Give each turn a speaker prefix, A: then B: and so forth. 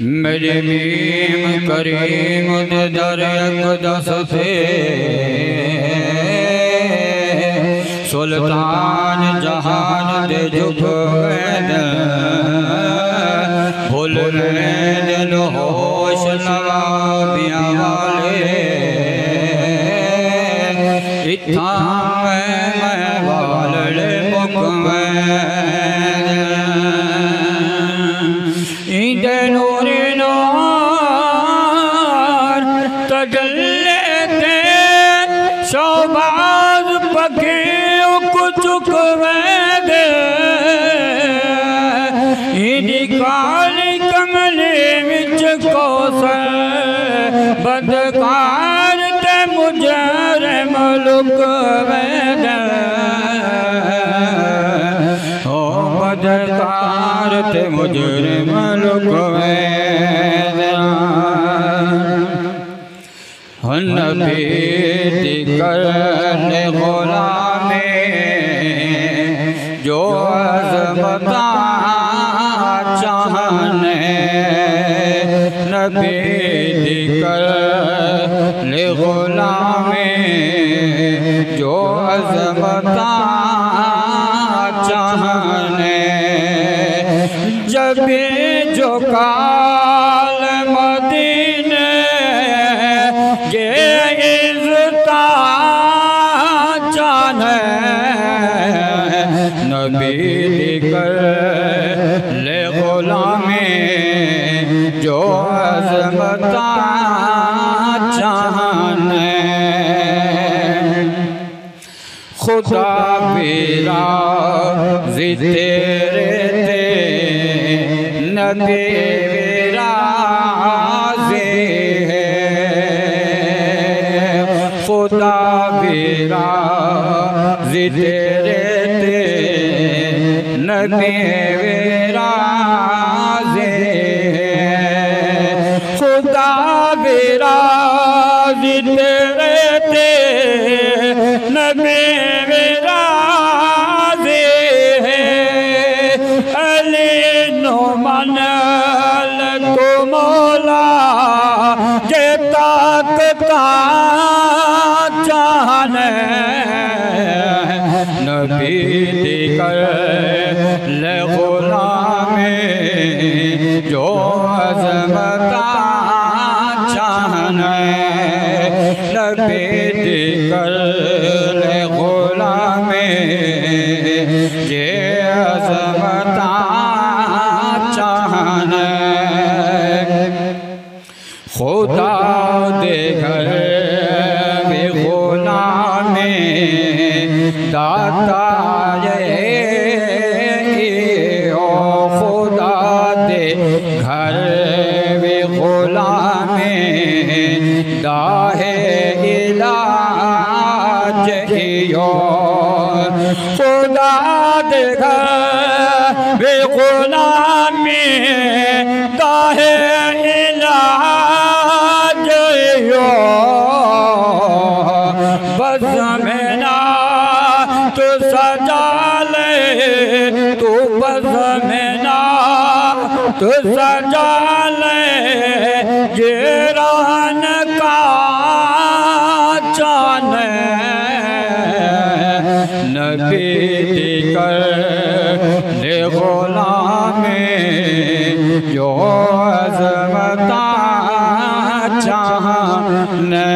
A: मेरे मीम करीम दे दर अक़दस से सुल्तान जहान दे झुक भूल दिल होश नवाबियां वाले इत्था मैं वाले मुख इंदे नूरे नार तजल्ले ते शोबाज पखे चुक दे इंदी काली कमले विच कौसर बदकार ते मुजरिम लुक ओ बदकार ते मुजरिम लुक नबी दी करने गुलामे जो अज़मता चाहने नबी दी करने गुलामे जो अज़मता चाहने जब जो काल मदीने ये इज़्ज़ता चाहने नबी दिकर ले गुलामे जो अज़मता चाहने खुदा मेरा ज़िते रहते नबी मेरा खुदा मेरा ज़िते रहते नबी मेरा खुदा मेरा ज़िते रहते नबी मेरा अली नो मनल को मौला के ताकता चाहने नबी दिकर ले गुलामे जो अज़मता चाहने नबी दिकर ले गुलामे जे अज़मता चाहने खुदा दे घर में गुलामे दाता ओ खुदा दे घर में गुलामे दाहे इलाज यो खुदा दे घर में गुलामे दाहे इलाज यो बस में ना तू सजा ले तू बस में ना तू सजा ले गिरान का चाने नबी दिकर ले गुलामे जो अज़मता चाहने